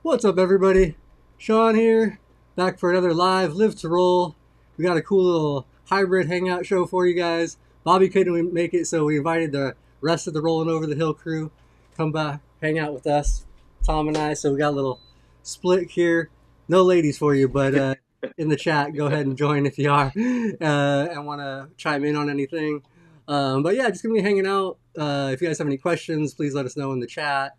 What's up, everybody? Shawn here, back for another Live to Roll. We got a cool little hybrid hangout show for you guys. Bobby couldn't make it, so we invited the rest of the Rolling Over the Hill crew come back, hang out with us, Tom and I. So we got a little split here. No ladies for you, but in the chat, go ahead and join if you are and want to chime in on anything. But yeah, just gonna be hanging out. If you guys have any questions, please let us know in the chat.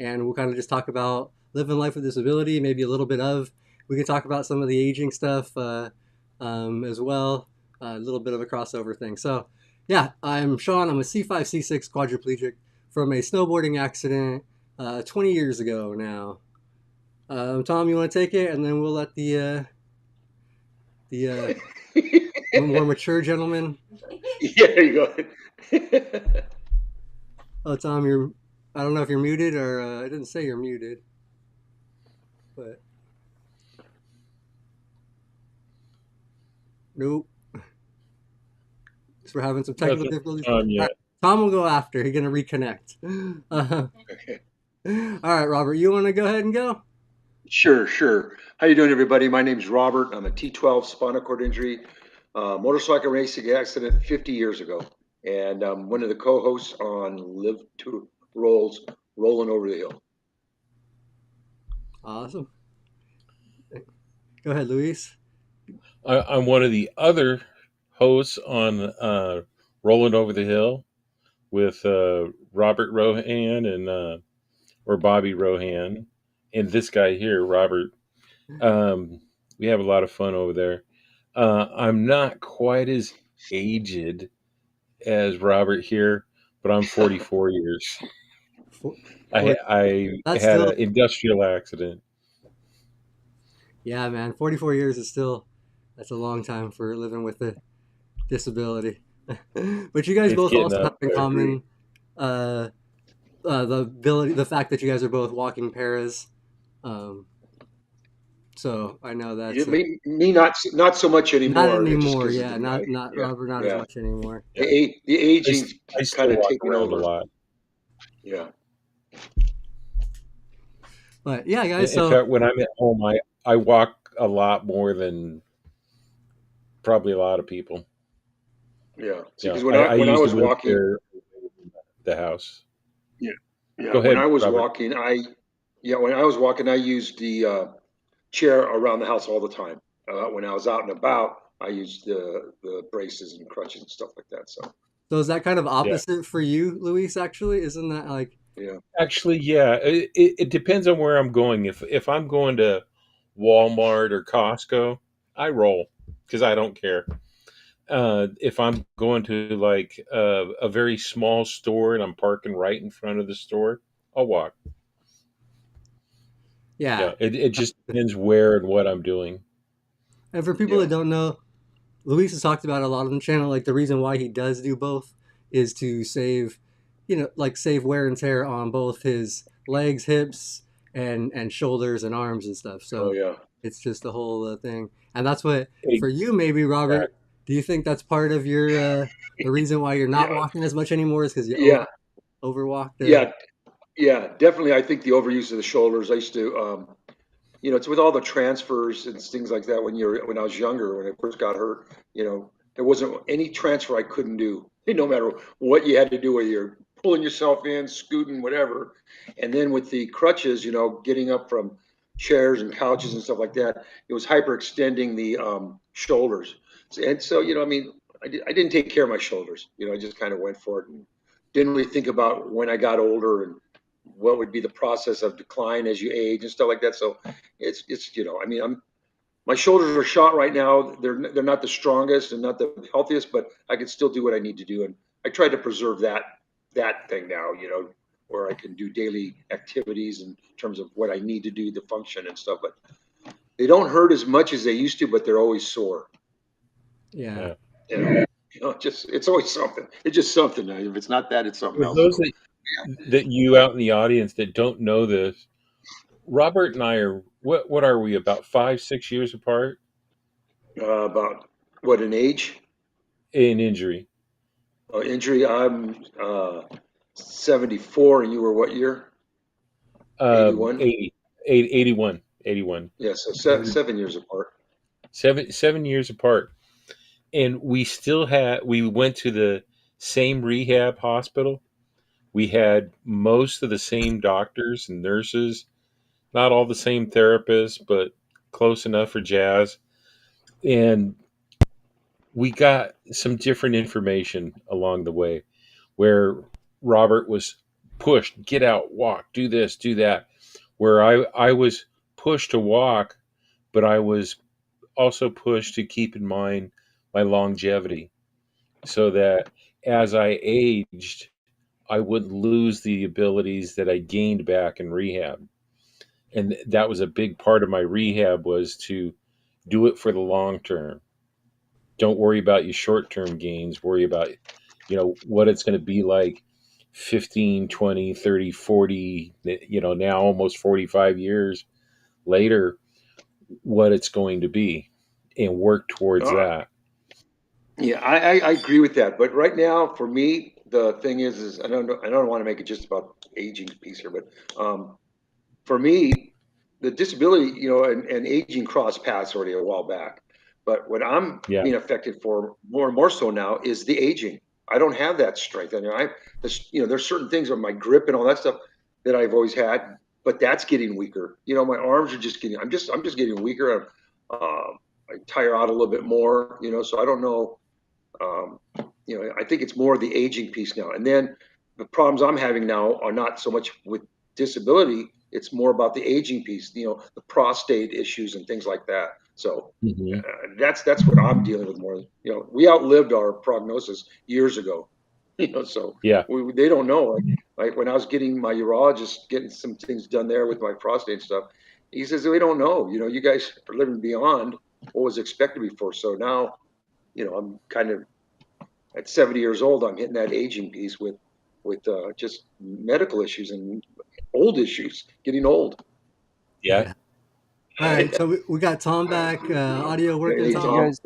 And we'll kind of just talk about living life with disability, maybe a little bit of. We can talk about some of the aging stuff as well, a little bit of a crossover thing. So, yeah, I'm Shawn. I'm a C5, C6 quadriplegic from a snowboarding accident 20 years ago now. Tom, you want to take it, and then we'll let the more mature gentleman. Yeah, there you go. Oh, Tom, you're. I don't know if you're muted or I didn't say you're muted, but nope. We're having some technical Nothing difficulties. on yet. Right, Tom will go after. He's gonna reconnect. Okay. All right, Robert, you want to go ahead and go? Sure. How you doing, everybody? My name's Robert. I'm a T12 spinal cord injury, motorcycle racing accident 50 years ago, and I'm one of the co-hosts on Live to Rolls, Rolling Over the Hill. Awesome. Go ahead, Luis. I'm one of the other hosts on Rolling Over the Hill with Robert Rohan and or Bobby Rohan, and this guy here, Robert. We have a lot of fun over there. I'm not quite as aged as Robert here, but I'm 44 years. I That's had still, an industrial accident. yeah, man. 44 years is still, that's a long time for living with a disability. But you guys It's both getting also have up in there. common the fact that you guys are both walking paras. Um, so I know that's Me not so much not anymore, just anymore. because of Yeah, the not yeah, Robert, not as yeah. much anymore. Yeah. The aging's I kind still of walk taken around a over. lot. Yeah. But yeah, guys. In So fact, when I'm at home, I walk a lot more than probably a lot of people. Yeah. See, Yeah, because I when I use the was walking, wheelchair in the house. yeah, yeah, Go when ahead, I was Robert. walking, I used the chair around the house all the time. When I was out and about, I used the braces and crutches and stuff like that. so is that kind of Yeah, opposite for you, Luis? Actually, isn't that like Yeah, actually, yeah. It depends on where I'm going. If I'm going to Walmart or Costco, I roll because I don't care. If I'm going to like a very small store and I'm parking right in front of the store, I'll walk. yeah? Yeah, it just depends where and what I'm doing. And for people yeah, that don't know, Luis has talked about a lot on the channel. Like the reason why he does do both is to save, like save wear and tear on both his legs, hips, and shoulders and arms and stuff. oh So yeah, it's just the whole thing. And that's what for Exactly. you, maybe Robert. Do you think that's part of your the reason why you're not yeah, walking as much anymore is because you yeah, overwalked the. yeah, yeah. Definitely, I think the overuse of the shoulders. I used to, it's with all the transfers and things like that. When I was younger, when I first got hurt, there wasn't any transfer I couldn't do, no matter what you had to do, whether you're pulling yourself in, scooting, whatever. And then with the crutches, getting up from chairs and couches and stuff like that, it was hyperextending the shoulders. And so, I didn't take care of my shoulders. I just kind of went for it and didn't really think about when I got older and what would be the process of decline as you age and stuff like that. So it's I'm my shoulders are shot right now. They're not the strongest and not the healthiest, but I can still do what I need to do, and I try to preserve that thing now. Where I can do daily activities in terms of what I need to do, the function and stuff. But they don't hurt as much as they used to, but they're always sore. Yeah. Yeah. And just it's always something. It's just something. If it's not that, it's something For else. those So that you out in the audience that don't know this, Robert and I are what are we about 5 6 years apart about what an age. in injury? Injury, I'm 74, and you were what year? 81. 80, 81, 81. Yeah, so 7 years apart. 7 years apart. And we went to the same rehab hospital. We had most of the same doctors and nurses, not all the same therapists, but close enough for jazz. And we got some different information along the way where Robert was pushed, get out, walk, do this, do that. Where I was pushed to walk, but I was also pushed to keep in mind my longevity so that as I aged, I wouldn't lose the abilities that I gained back in rehab. And that was a big part of my rehab was to do it for the long term. Don't worry about your short term gains, worry about what it's going to be like 15, 20, 30, 40, now almost 45 years later, what it's going to be and work towards Uh, that. yeah, I agree with that. But right now, for me, the thing is I don't want to make it just about aging piece here, but for me, the disability, and aging cross paths already a while back. But what I'm Yeah. being affected for more and more so now is the aging. I don't have that strength. I mean, there's certain things on my grip and all that stuff that I've always had, but that's getting weaker. My arms are just getting. I'm just getting weaker. I tire out a little bit more. So I don't know. Um, I think it's more the aging piece now. And then the problems I'm having now are not so much with disability, it's more about the aging piece, the prostate issues and things like that. So Hmm. that's what I'm dealing with more. We outlived our prognosis years ago. So Yeah. they don't know. Like when I was getting my urologist getting some things done there with my prostate stuff, he says we don't know. You guys are living beyond what was expected before. So now, I'm kind of at 70 years old, I'm hitting that aging piece with just medical issues and old issues, getting old. Yeah. Yeah. All right. So we got Tom back. Audio working, Hey, Can you Tom? Tom. guys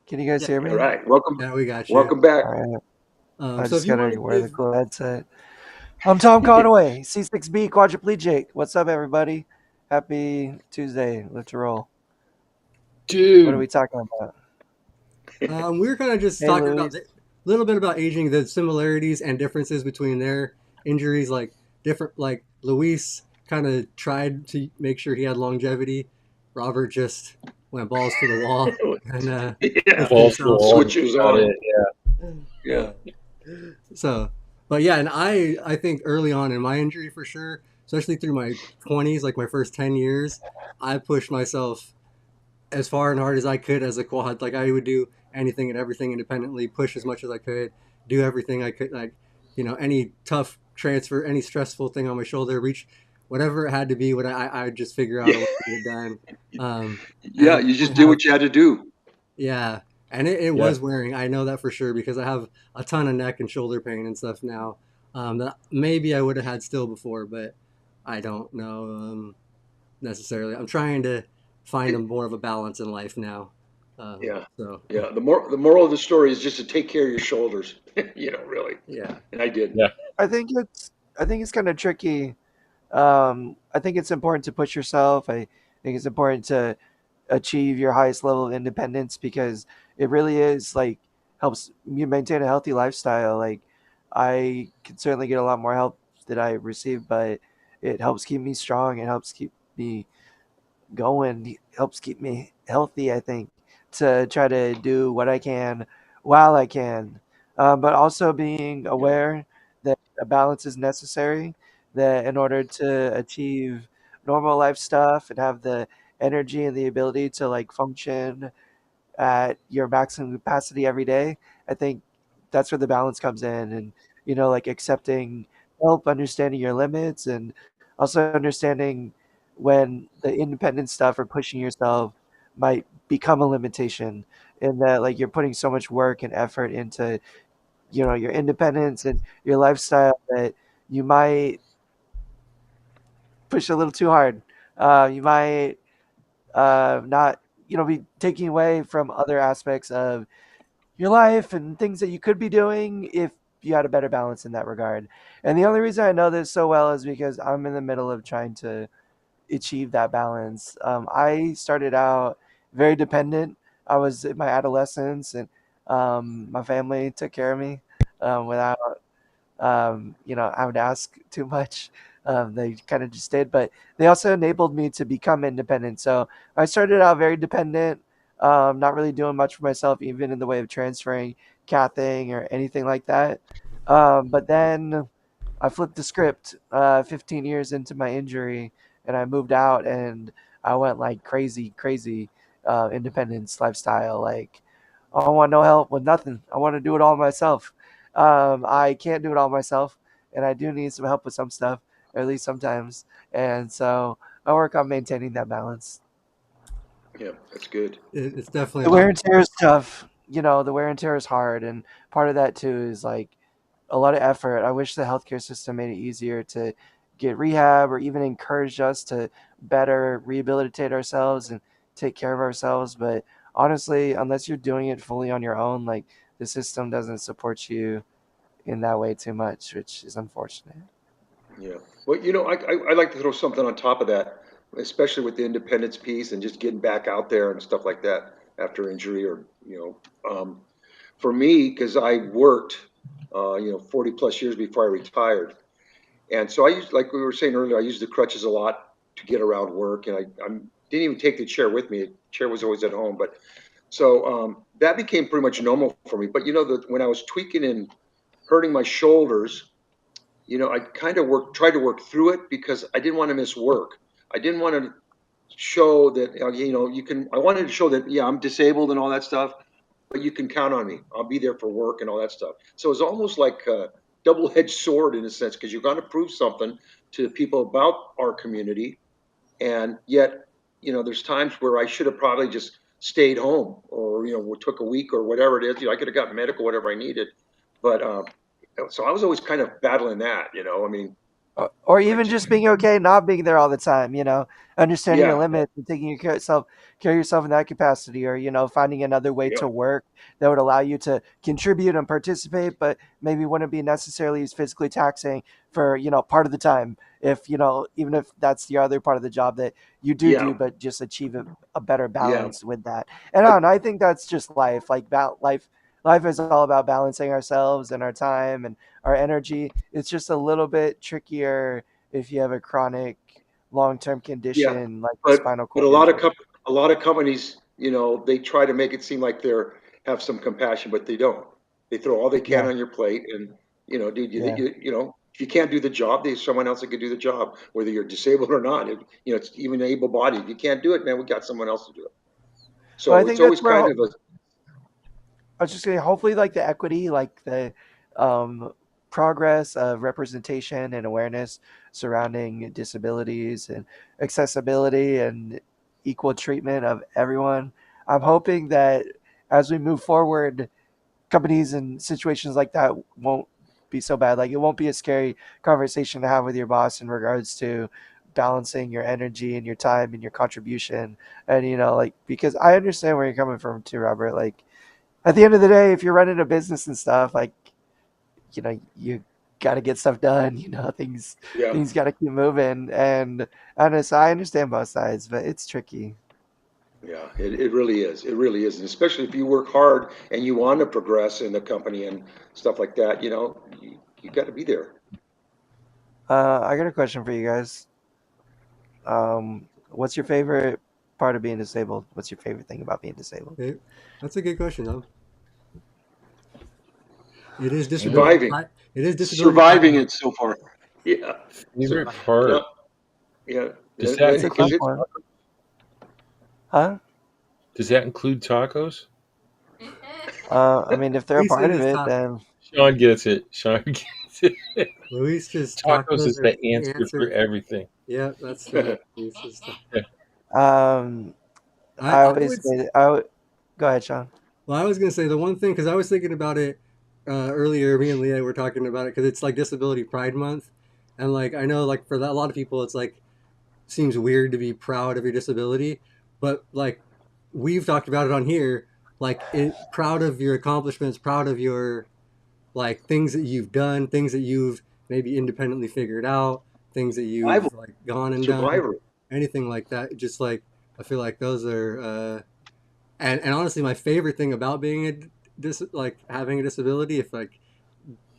can you guys Yeah. hear All me? right, welcome, Yeah, we got you. welcome back. All right. I So if just you gotta want to wear the give, cool headset. I'm Tom Conway, C6B quadriplegic. What's up, everybody? Happy Tuesday. Let's roll. What are Dude. we talking about? we were kind of just Hey, talking about Luis. a little bit about aging, the similarities and differences between their injuries, like different, like Luis kind of tried to make sure he had longevity. Robert just went balls to the wall and Yeah, pushed Balls to the himself. wall. switches Got on. it. Yeah. Yeah, Uh, so, but yeah, and I think early on in my injury for sure, especially through my 20s, like my first 10 years, I pushed myself as far and hard as I could as a quad. Like I would do anything and everything independently, push as much as I could, do everything I could, like, any tough transfer, any stressful thing on my shoulder, reach whatever it had to be, what I'd just figure out yeah, a way to get it done. yeah. And You I just did have, what you had to do. yeah, and it Yeah. was wearing. I know that for sure because I have a ton of neck and shoulder pain and stuff now. That maybe I would have had still before, but I don't know necessarily. I'm trying to find a It, more of a balance in life now. yeah, So yeah. The moral of the story is just to take care of your shoulders. Really. yeah, And I did. Yeah. I think it's kind of tricky. I think it's important to push yourself. I think it's important to achieve your highest level of independence because it really is like helps you maintain a healthy lifestyle. Like I can certainly get a lot more help that I receive, but it helps keep me strong. It helps keep me going, helps keep me healthy, I think, to try to do what I can while I can. But also being Yeah, aware that a balance is necessary, that in order to achieve normal life stuff and have the energy and the ability to like function at your maximum capacity every day, I think that's where the balance comes in. And, like accepting help, understanding your limits, and also understanding when the independent stuff or pushing yourself might become a limitation in that like you're putting so much work and effort into, your independence and your lifestyle that you might push a little too hard. You might not, be taking away from other aspects of your life and things that you could be doing if you had a better balance in that regard. And the only reason I know this so well is because I'm in the middle of trying to achieve that balance. I started out very dependent. I was in my adolescence, and my family took care of me without I would ask too much. They kind of just did, but they also enabled me to become independent. So I started out very dependent, not really doing much for myself, even in the way of transferring, cathing, or anything like that. But then I flipped the script 15 years into my injury, and I moved out, and I went like crazy, crazy independence lifestyle. Like, I don't want no help with nothing. I want to do it all myself. I can't do it all myself, and I do need some help with some stuff, or at least sometimes. And so I work on maintaining that balance. Yeah, that's good. It's definitely The a wear lot. and tear is tough. The wear and tear is hard, and part of that too is like a lot of effort. I wish the healthcare system made it easier to get rehab or even encouraged us to better rehabilitate ourselves and take care of ourselves. But honestly, unless you're doing it fully on your own, like the system doesn't support you in that way too much, which is unfortunate. Yeah. Well, I like to throw something on top of that, especially with the independence piece and just getting back out there and stuff like that after injury or, for me, because I worked, 40 plus years before I retired. And so I used, like we were saying earlier, I used the crutches a lot to get around work. And I didn't even take the chair with me. The chair was always at home. But so that became pretty much normal for me. But, when I was tweaking and hurting my shoulders, I kind of tried to work through it because I didn't want to miss work. I didn't want to show that, I wanted to show that, yeah, I'm disabled and all that stuff, but you can count on me. I'll be there for work and all that stuff. So it's almost like a double-edged sword in a sense, because you're going to prove something to the people about our community. And yet, there's times where I should have probably just stayed home or, took a week or whatever it is. I could have got medical, whatever I needed. But so I was always kind of battling that, I mean, Or I even just, just being okay not being there all the time, understanding your yeah, limits and taking care of yourself in that capacity, or finding another way yeah, to work that would allow you to contribute and participate, but maybe wouldn't be necessarily as physically taxing for part of the time, if even if that's the other part of the job that you yeah, do, but just achieve a better yeah. balance with that. And I I, don't know, I think that's just life. Like life is all about balancing ourselves and our time and our energy. It's just a little bit trickier if you have a chronic long-term Yeah, condition like a but spinal but cord injury. a lot of companies, they try to make it seem like they're have some compassion, but they don't. They throw all they can Yeah, on your plate, and dude, yeah. if you can't do the job, there's someone else that can do the job, whether you're disabled or not. It's even able-bodied. If you can't do it, man, we got someone else to do it. Well, I So it's think that's always where kind of a I was just saying, hopefully, like the equity, like the um, progress of representation and awareness surrounding disabilities and accessibility and equal treatment of everyone. I'm hoping that as we move forward, companies and situations like that won't be so bad. Like it won't be a scary conversation to have with your boss in regards to balancing your energy and your time and your contribution. And like because I understand where you're coming from too, Robert. Like at the end of the day, if you're running a business and stuff, like you got to get stuff done. yeah. Things got to keep moving. And so I understand both sides, but it's tricky. Yeah, it really is. It really is. And especially if you work hard and you want to progress in the company and stuff like that, you got to be there. I got a question for you guys. What's your favorite part of being disabled? What's your favorite thing about being disabled? Okay, that's a good question, though. It is disability. Surviving. It is disability Pride Surviving Month. it so far. Yeah. So, Favorite yeah, part. yeah. Does that That's a Because tough include it's, one, huh? does that include tacos? I mean, if they're a Luis part in of his it, top. then Sean gets it. Sean gets it. Luis just Tacos tacos is are the the answer for answer. everything. Yeah, that's true. Luis is um, I I always would. say, go ahead, Sean. Well, I was gonna say the one thing because I was thinking about it earlier. Me and Leah were talking about it because it's like Disability Pride Month, and like I know like for that, a lot of people it's like seems weird to be proud of your disability, but like we've talked about it on here, like proud of your accomplishments, proud of your like things that you've done, things that you've maybe independently figured out, things that I've you've like gone and done, survivor. anything like that. Just like I feel like those are, and honestly, my favorite thing about being like having a disability, if like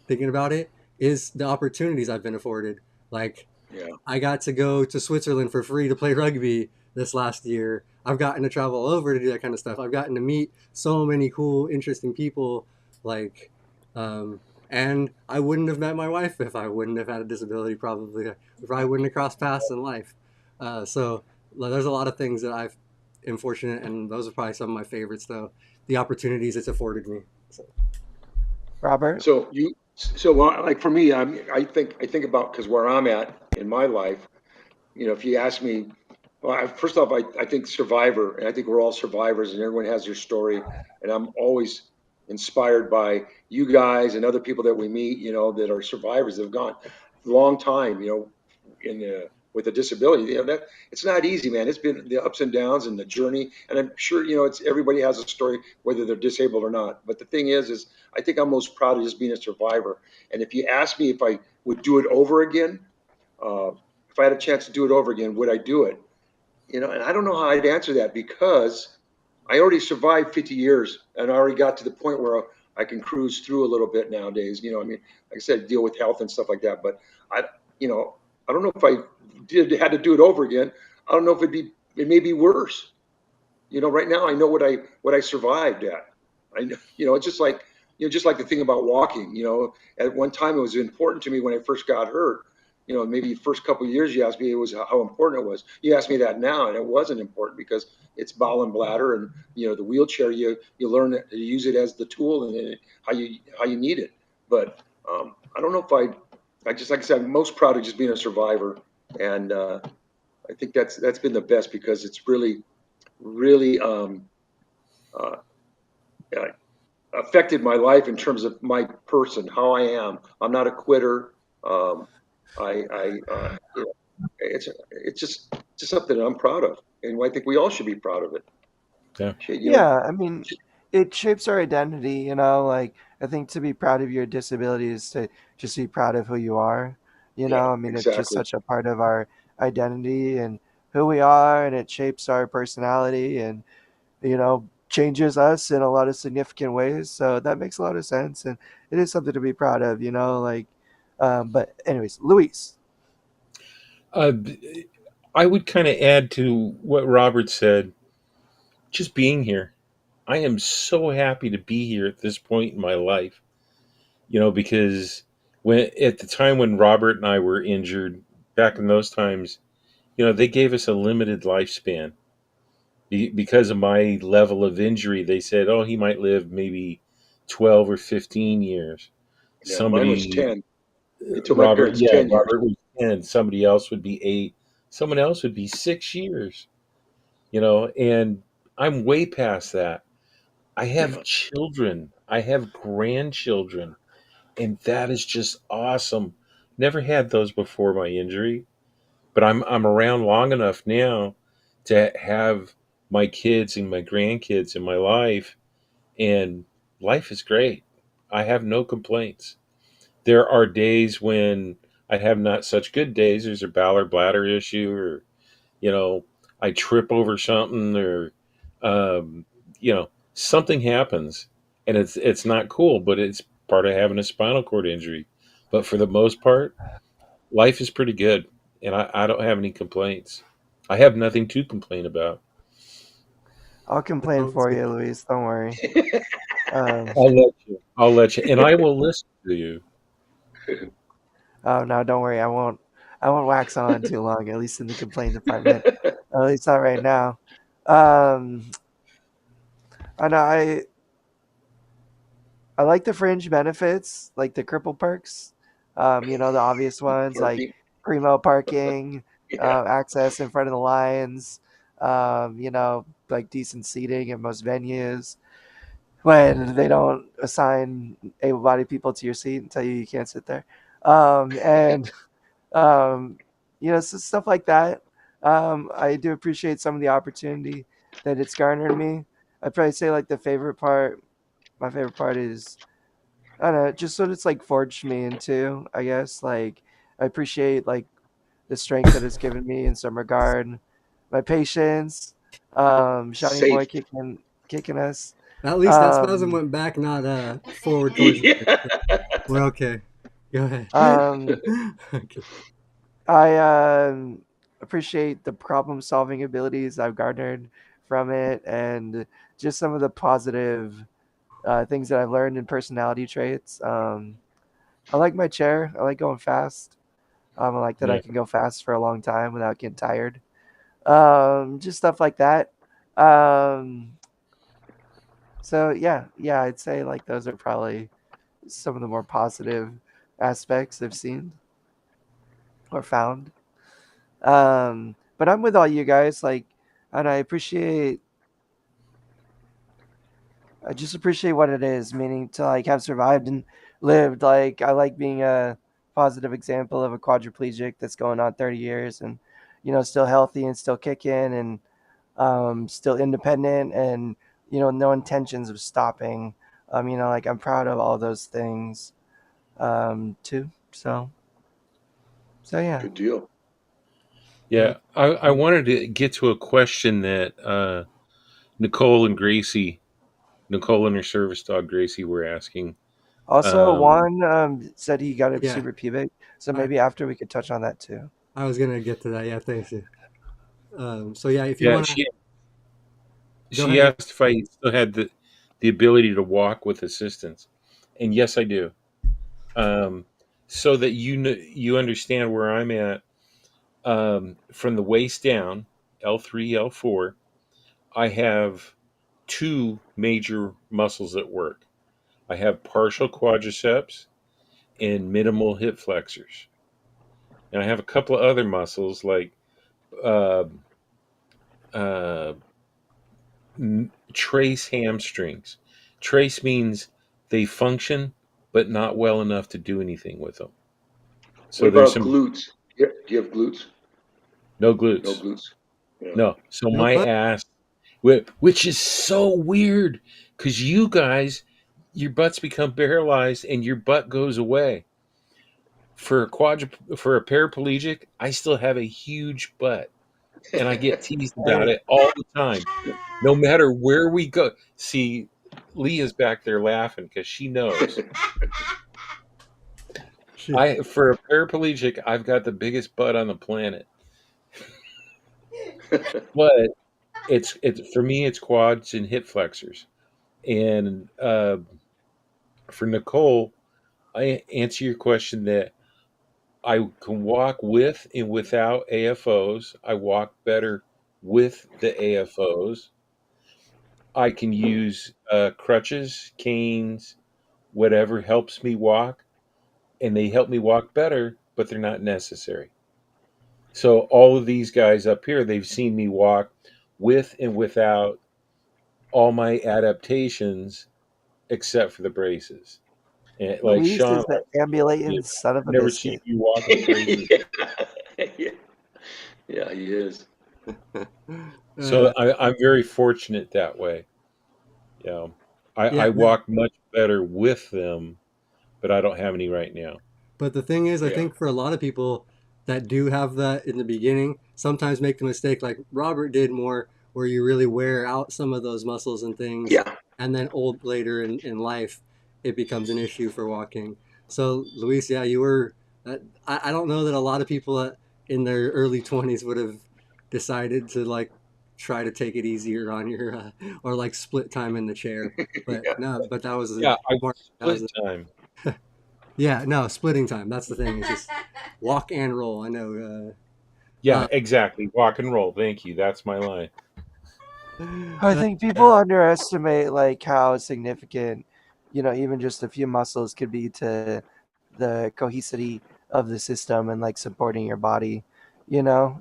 thinking about it, is the opportunities I've been afforded. Like Yeah. I got to go to Switzerland for free to play rugby this last year. I've gotten to travel all over to do that kind of stuff. I've gotten to meet so many cool, interesting people. Like, and I wouldn't have met my wife if I wouldn't have had a disability. Probably, if I wouldn't have crossed paths in life. So there's a lot of things that I've am fortunate, and those are probably some of my favorites. Though the opportunities it's afforded me. So. Robert? So like for me, I think about because where I'm at in my life, if you ask me, well, first off, I think survivor, and I think we're all survivors, and everyone has their story, and I'm always inspired by you guys and other people that we meet, that are survivors that have gone a long time, in with a disability. That it's not easy, man. It's been the ups and downs and the journey, and I'm sure it's everybody has a story, whether they're disabled or not. But the thing is I think I'm most proud of just being a survivor. And if you ask me if I would do it over again, uh, if I had a chance to do it over again, would I do it? And I don't know how I'd answer that because I already survived 50 years and I already got to the point where I can cruise through a little bit nowadays. I mean, like I said, deal with health and stuff like that. But I, you know, I don't know if I had to do it over again. I don't know if it may be worse. Right now I know what I survived at. I know, it's just like the thing about walking. At one time it was important to me when I first got hurt. Maybe the first couple of years you asked me it was how important it was. You ask me that now, and it wasn't important because it's bowel and bladder, and the wheelchair. You learn to use it as the tool and how you need it. But I don't know if I just like I said, I'm most proud of just being a survivor, and I think that's been the best because it's really uh, uh, affected my life in terms of my person, how I am. I'm not a quitter. I it's just something that I'm proud of, and I think we all should be proud of it. Yeah. Yeah, I mean, it shapes our identity, like I think to be proud of your disability is to just be proud of who you are. Yeah, I mean, it's just exactly. such a part of our identity and who we are, and it shapes our personality and, changes us in a lot of significant ways. So that makes a lot of sense. And it is something to be proud of, like, but anyways, Luis. Uh, I would kind of add to what Robert said, just being here. I am so happy to be here at this point in my life, because when at the time when Robert and I were injured back in those times, they gave us a limited lifespan. Because of my level of injury, they said, oh, he might live maybe 12 or 15 years. Yeah, mine was Somebody, 10. They told my Robert, parents yeah, 10 years. Robert was 10. Somebody else would be 8. Someone else would be 6 years, and I'm way past that. I have Yeah, children, I have grandchildren, and that is just awesome. Never had those before my injury, but I'm around long enough now to have my kids and my grandkids in my life, and life is great. I have no complaints. There are days when I have not such good days. There's a bowel or bladder issue, or you know, I trip over something, or something happens, and it's not cool, but it's part of having a spinal cord injury. But for the most part, life is pretty good, and I don't have any complaints. I have nothing to complain about. I'll complain for you, Luis. Don't worry. Um, I'll let you. I'll let you, and I will listen to you. oh no, don't worry. I won't. I won't wax on too long. At least in the complaint department. At least not right now. Um, I know. I like the fringe benefits, like the cripple perks. The obvious ones like parking. primo parking, Yeah, access in front of the lines. Like decent seating at most venues. When they don't assign able-bodied people to your seat and tell you you can't sit there. And um, stuff like that. I do appreciate some of the opportunity that it's garnered me. I'd probably say like my favorite part is I don't know, just what it's like forged me into, I guess. Like I appreciate like the strength that it's given me in some regard, my patience, Shiny Boy Safe. kicking us. At least that spasm Um, went back, not forward towards the face. Yeah. So we're okay. Go ahead. um, Okay. I appreciate the problem solving abilities I've garnered from it, and just some of the positive things that I've learned in personality traits. I like my chair. I like going fast. I like that I Yeah. can go fast for a long time without getting tired. Just stuff like that. So yeah, I'd say like those are probably some of the more positive aspects I've seen or found. But I'm with all you guys, like, and I just appreciate what it is, meaning to like have survived and lived. Like, I like being a positive example of a quadriplegic that's going on 30 years and, still healthy and still kicking and still independent and, no intentions of stopping. Like I'm proud of all those things too. So yeah. Good deal. Yeah. I wanted to get to a question that Nicole and Gracie, Nicole and her service dog Gracie, were asking. Also, Um, Juan said he got a Yeah, super pubic, so I, maybe after we could touch on that too. I was gonna get to that. Yeah, thanks. So yeah, if you yeah, wanna go she ahead. asked if I still had the ability to walk with assistance, and yes, I do. Um, so that you understand where I'm at, from the waist down, L3, L4, I have two major muscles at work. I have partial quadriceps and minimal hip flexors. And I have a couple of other muscles like uh, uh, trace hamstrings. Trace means they function, but not well enough to do anything with them. What So there's about some glutes? Yeah. Do you have glutes? no No glutes. glutes. Yeah. No. So No, my but ass, which is so weird because you guys, your butts become paralyzed and your butt goes away. For a paraplegic, I still have a huge butt, and I get teased about hey, it all the time, no matter where we go. See, Leah's back there laughing because she knows. shit. I For a paraplegic, I've got the biggest butt on the planet, but it's for me, it's quads and hip flexors, and for Nicole, I answer your question that I can walk with and without AFOs. I walk better with the AFOs. I can use crutches, canes, whatever helps me walk, and they help me walk better, but they're not necessary. So all of these guys up here, they've seen me walk with and without all my adaptations except for the braces. And like Luis Shawn, is the you ambulating son of I've a never seen biscuit. you walk with braces. Yeah. Yeah. Yeah, he is. So uh, I'm very fortunate that way. You know, I yeah, no. walk much better with them, but I don't have any right now. But the thing is, I Yeah. think for a lot of people that do have that in the beginning, sometimes make the mistake like Robert did more, where you really wear out some of those muscles and things, Yeah. and then old later in life, it becomes an issue for walking. So, Luis, yeah, you were. I don't know that a lot of people in their early 20s would have decided to like try to take it easier on your or like split time in the chair. But Yeah. no, but that was a Yeah, I smart. That was split time. yeah, no, splitting time. That's the thing. It's just walk and roll. I know. Yeah, exactly. Walk and roll. Thank you. That's my line. I Uh, think people yeah, underestimate like how significant, even just a few muscles could be to the cohesivity of the system and like supporting your body.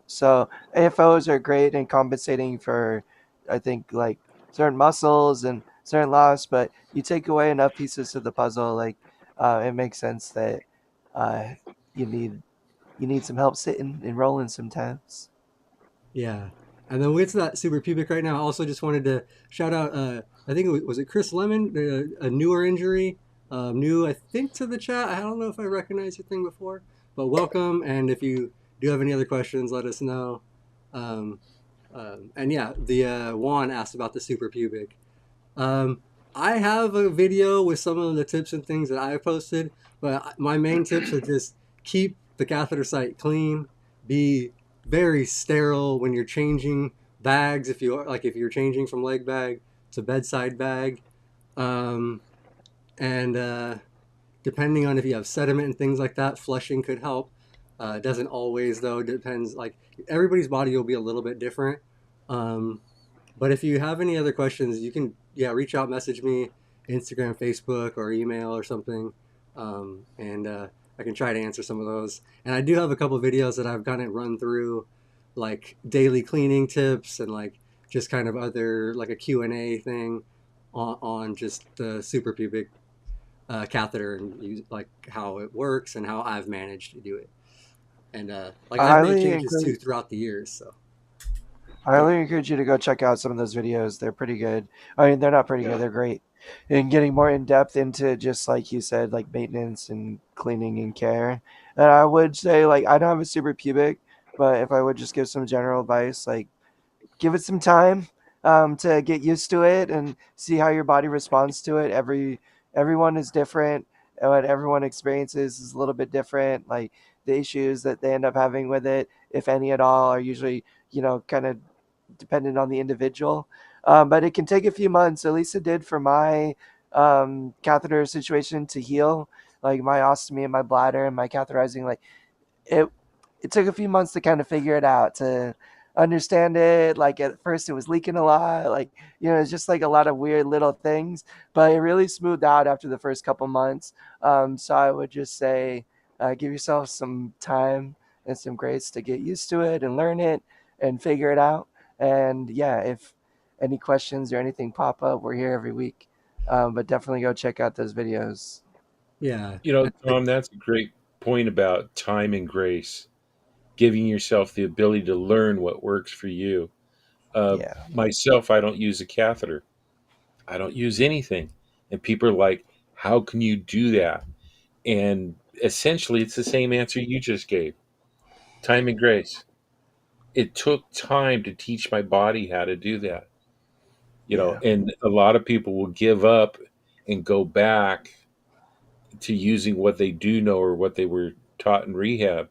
So AFOs are great in compensating for, I think, like certain muscles and certain loss, but you take away enough pieces of the puzzle, like it makes sense that uh, you need you need some help sitting and rolling sometimes. yeah. And then with that super pubic right now, I also just wanted to shout out. I think was it Chris Lemon, a newer injury. new, I think, to the chat. I don't know if I recognized your thing before, but welcome. And if you do have any other questions, let us know. Um, and yeah, the Juan asked about the super pubic. Um, I have a video with some of the tips and things that I posted, but my main tips are just keep the catheter site clean, be very sterile when you're changing bags. If you like, if you're changing from leg bag to bedside bag, um, and depending on if you have sediment and things like that, flushing could help. It doesn't always though. It depends. Like everybody's body will be a little bit different. Um, but if you have any other questions, you can reach out, message me, Instagram, Facebook, or email or something, and I can try to answer some of those. And I do have a couple of videos that I've gotten run through, like daily cleaning tips and like just kind of other like a Q&A thing on just the super pubic catheter and use, like how it works and how I've managed to do it. And like I I've made highly changes too encourage throughout the years. So I highly encourage you to go check out some of those videos. They're pretty good. I mean, they're not pretty good. Yeah. They're great. And getting more in depth into just like you said, like maintenance and cleaning and care. And I would say like I don't have a super pubic, but if I would just give some general advice, like give it some time to get used to it and see how your body responds to it. Everyone is different. And what everyone experiences is a little bit different. Like the issues that they end up having with it, if any at all, are usually kind of dependent on the individual. But it can take a few months. At least it did for my catheter situation to heal. Like my ostomy and my bladder and my catheterizing, like it it took a few months to kind of figure it out, to understand it. Like at first it was leaking a lot, like it's just like a lot of weird little things, but it really smoothed out after the first couple months. So I would just say give yourself some time and some grace to get used to it and learn it and figure it out. And yeah, if any questions or anything pop up, we're here every week. But definitely go check out those videos. yeah, You know, Tom, that's a great point about time and grace, giving yourself the ability to learn what works for you. Yeah. Myself, I don't use a catheter. I don't use anything. And people are like, how can you do that? And essentially, it's the same answer you just gave: time and grace. It took time to teach my body how to do that. Yeah. And a lot of people will give up and go back to using what they do know or what they were taught in rehab.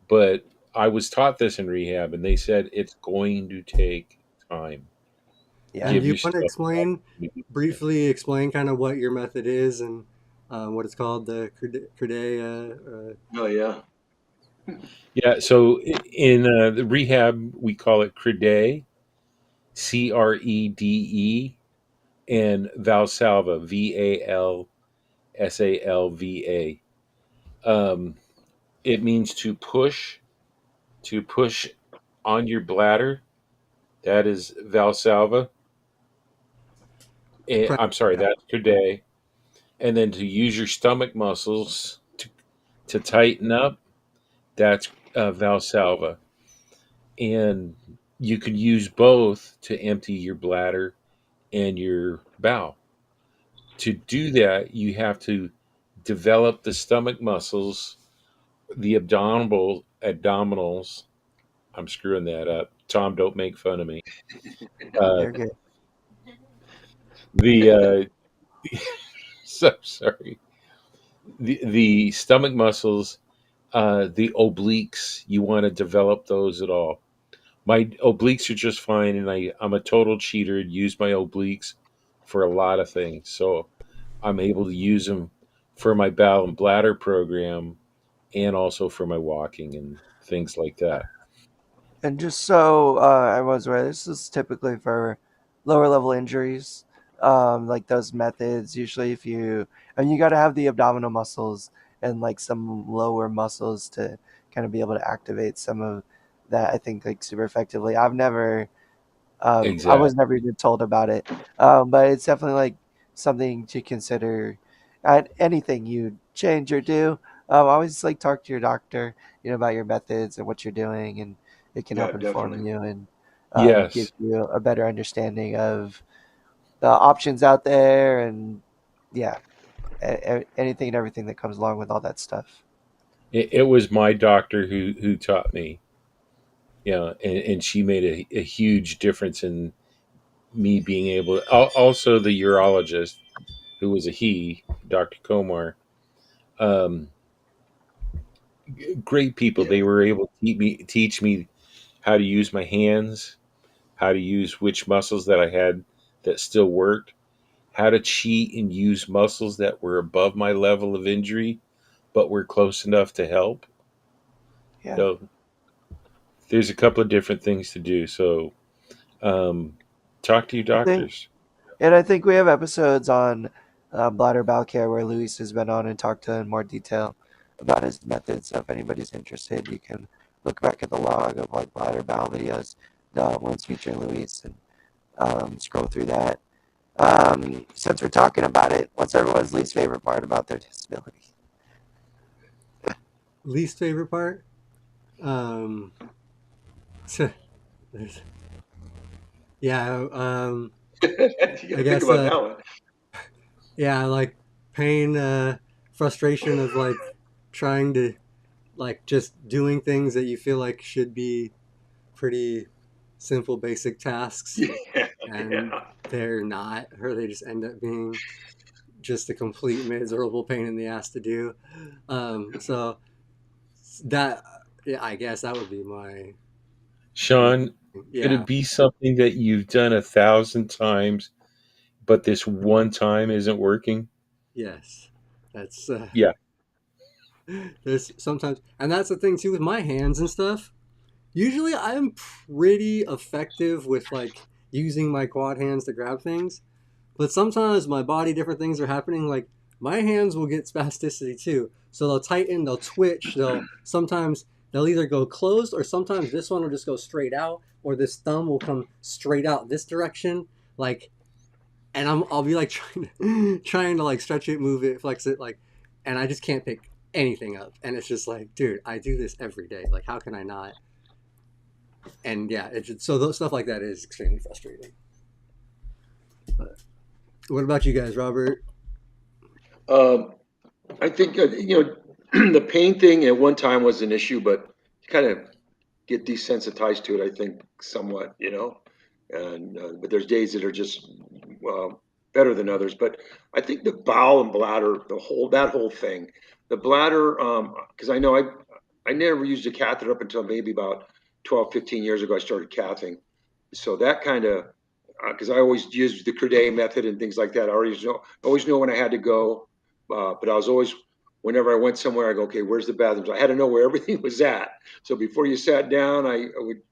But I was taught this in rehab, and they said it's going to take time. Yeah. And do Give you want to yourself the explain opportunity. briefly explain kind of what your method is and what it's called, the Crede? Oh yeah. Yeah. So in the rehab, we call it CREDE, CREDE, and Valsalva, VALSALVA. It means to push on your bladder. That is Valsalva. I'm sorry, Yeah, that's CREDE. And then to use your stomach muscles to tighten up, that's Valsalva. And you can use both to empty your bladder and your bowel. To do that, you have to develop the stomach muscles, the abdominals. I'm screwing that up. Tom, don't make fun of me. Uh, You're good. the so sorry. The stomach muscles, the obliques. You want to develop those at all. My obliques are just fine, and I'm a total cheater and use my obliques for a lot of things. So I'm able to use them for my bowel and bladder program and also for my walking and things like that. And just so everyone's aware, this is typically for lower level injuries. Like those methods, usually if you, and you got to have the abdominal muscles and like some lower muscles to kind of be able to activate some of that. I think like super effectively. I Exactly. was never even told about it, but it's definitely like something to consider at anything you change or do. Always like talk to your doctor, about your methods and what you're doing, and it can Yeah, help inform definitely. you and give Yes. you a better understanding of the options out there. And yeah, anything and everything that comes along with all that stuff. It was my doctor who taught me, and she made a huge difference in me being able. Also, the urologist, who was a he, Dr. Komar. Um, Great people. Yeah. They were able to teach me how to use my hands, how to use which muscles that I had that still worked, how to cheat and use muscles that were above my level of injury but were close enough to help. Yeah, So there's a couple of different things to do. So um, talk to your I think, doctors. and I think we have episodes on bladder bowel care where Luis has been on and talked to in more detail about his methods. So if anybody's interested, you can look back at the log of like bladder bowel videos, the ones featuring Luis, and scroll through that. Since we're talking about it, what's everyone's least favorite part about their disability? Least favorite part? Um, there's, yeah, You got I to think guess, about that one. yeah, like pain, frustration of like trying to, like just doing things that you feel like should be pretty simple, basic tasks, Yeah, and yeah. they're not, or they just end up being just a complete miserable pain in the ass to do. So that, yeah, I guess that would be my main, Sean, could yeah, it be something that you've done 1,000 times, but this one time isn't working? yes. That's Yeah. there's sometimes, and that's the thing too with my hands and stuff. Usually, I'm pretty effective with like using my quad hands to grab things, but sometimes my body, different things are happening. Like my hands will get spasticity too, so they'll tighten, they'll twitch, they'll sometimes they'll either go closed or sometimes this one will just go straight out, or this thumb will come straight out this direction. Like, and I'll be like trying to like stretch it, move it, flex it, like, and I just can't pick anything up, and it's just like, dude, I do this every day. Like, how can I not? And yeah, it's just, so those stuff like that is extremely frustrating. But what about you guys, Robert? Um, I think the pain thing at one time was an issue, but you kind of get desensitized to it. I think somewhat, and but there's days that are just better than others. But I think the bowel and bladder, that whole thing, the bladder, because I know I never used a catheter up until maybe about 12, 15 years ago. I started cathing, so that kind of because I always used the Crede method and things like that. I always know when I had to go, but I was always whenever I went somewhere, I go, okay, where's the bathrooms? I had to know where everything was at. So before you sat down, I would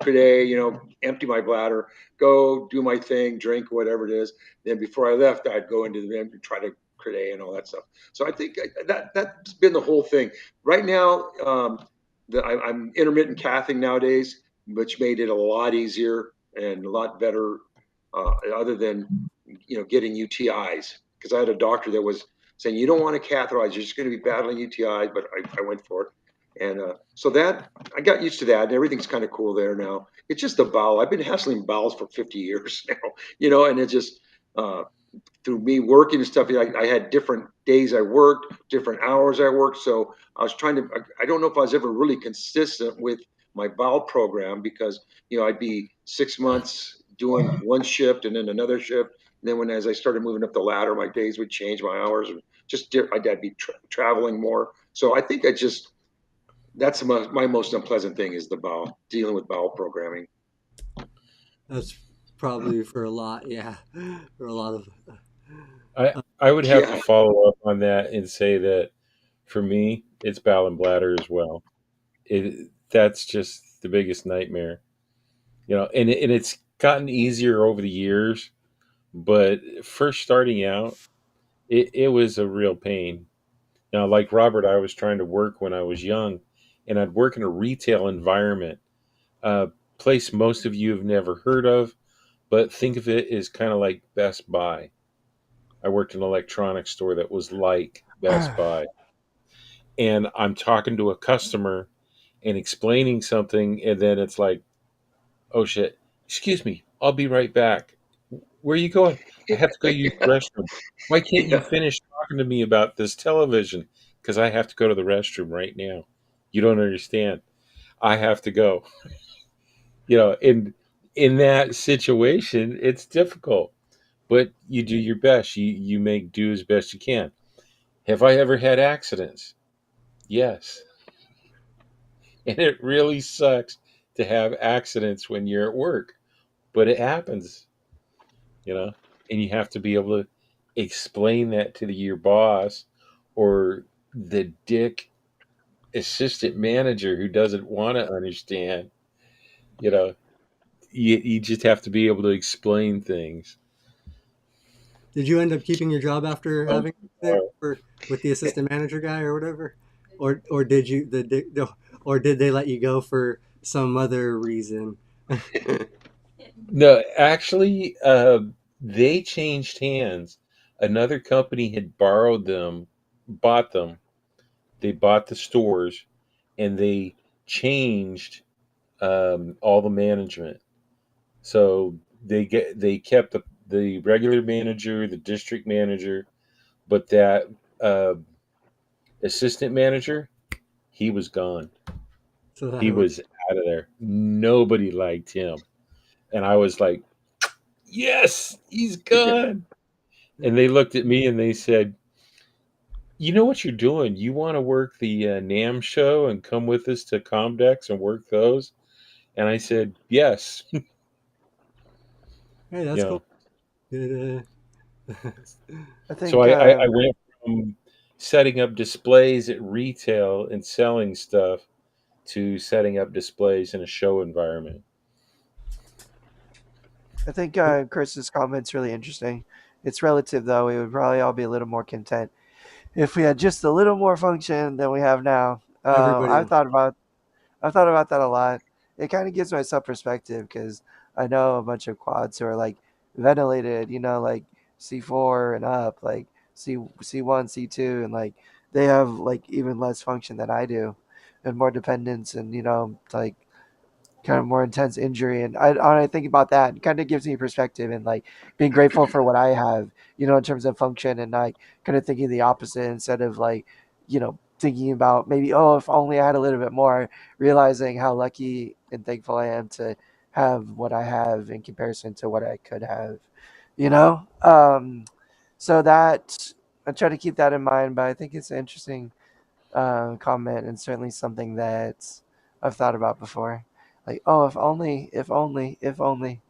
Crede, empty my bladder, go do my thing, drink whatever it is. Then before I left, I'd go into the room and try to Crede and all that stuff. So I think that's been the whole thing. Right now, I'm intermittent cathing nowadays, which made it a lot easier and a lot better. Other than getting UTIs, because I had a doctor that was saying you don't want to catheterize, you're just going to be battling UTIs, but I went for it, and so that I got used to that, and everything's kind of cool there now. It's just the bowel. I've been hassling bowels for 50 years now, and it just uh, through me working and stuff, I had different days I worked, different hours I worked. So I was trying to, I don't know if I was ever really consistent with my bowel program because, I'd be 6 months doing one shift and then another shift. And then as I started moving up the ladder, my days would change, my hours, and I'd be traveling more. So I think that's my most unpleasant thing is the bowel, dealing with bowel programming. That's probably for a lot, yeah, for a lot of. I, Uh, I would have to Yeah. follow up on that and say that for me, it's bowel and bladder as well. That's just the biggest nightmare, and it's gotten easier over the years, but first starting out, it was a real pain. Now, like Robert, I was trying to work when I was young, and I'd work in a retail environment, a place most of you have never heard of, but think of it as kind of like Best Buy. I worked in an electronics store that was like Best Buy, and I'm talking to a customer and explaining something, and then it's like, oh shit, excuse me, I'll be right back. Where are you going? I have to go use the restroom. Why can't you Yeah. finish talking to me about this television? Because I have to go to the restroom right now. You don't understand. I have to go. In that situation, it's difficult, but you do your best. You make do as best you can. Have I ever had accidents? Yes, and it really sucks to have accidents when you're at work, but it happens. you know, and you have to be able to explain that to your boss or the dick assistant manager who doesn't want to understand. You know, you just have to be able to explain things. Did you end up keeping your job after Um, having there for with the assistant manager guy or whatever, or did you or did they let you go for some other reason? no, actually, they changed hands. Another company had borrowed them, bought them. They bought the stores, and they changed all the management. So they kept the regular manager, the district manager, but that uh, assistant manager, he was gone. So that He was was out of there. Nobody liked him, and I was like, "Yes, he's gone." And they looked at me and they said, "You know what you're doing? You want to work the Nam show and come with us to Comdex and work those?" And I said, "Yes." hey, you that's cool. know, Good, I So think I went from setting up displays at retail and selling stuff to setting up displays in a show environment. I think Chris's comment's really interesting. It's relative though. We would probably all be a little more content if we had just a little more function than we have now. everybody. I've thought about that a lot. It kind of gives myself perspective because I know a bunch of quads who are like ventilated, like C4 and up, like C1, C2, and like they have like even less function than I do, and more dependence, and like kind of more intense injury. And I think about that, it kind of gives me perspective and like being grateful for what I have, in terms of function, and like kind of thinking the opposite instead of like, thinking about maybe, oh, if only I had a little bit more, realizing how lucky and thankful I am to have what I have in comparison to what I could have, you know? So that I try to keep that in mind, but I think it's an interesting comment and certainly something that I've thought about before. Like, oh, if only, if only, if only.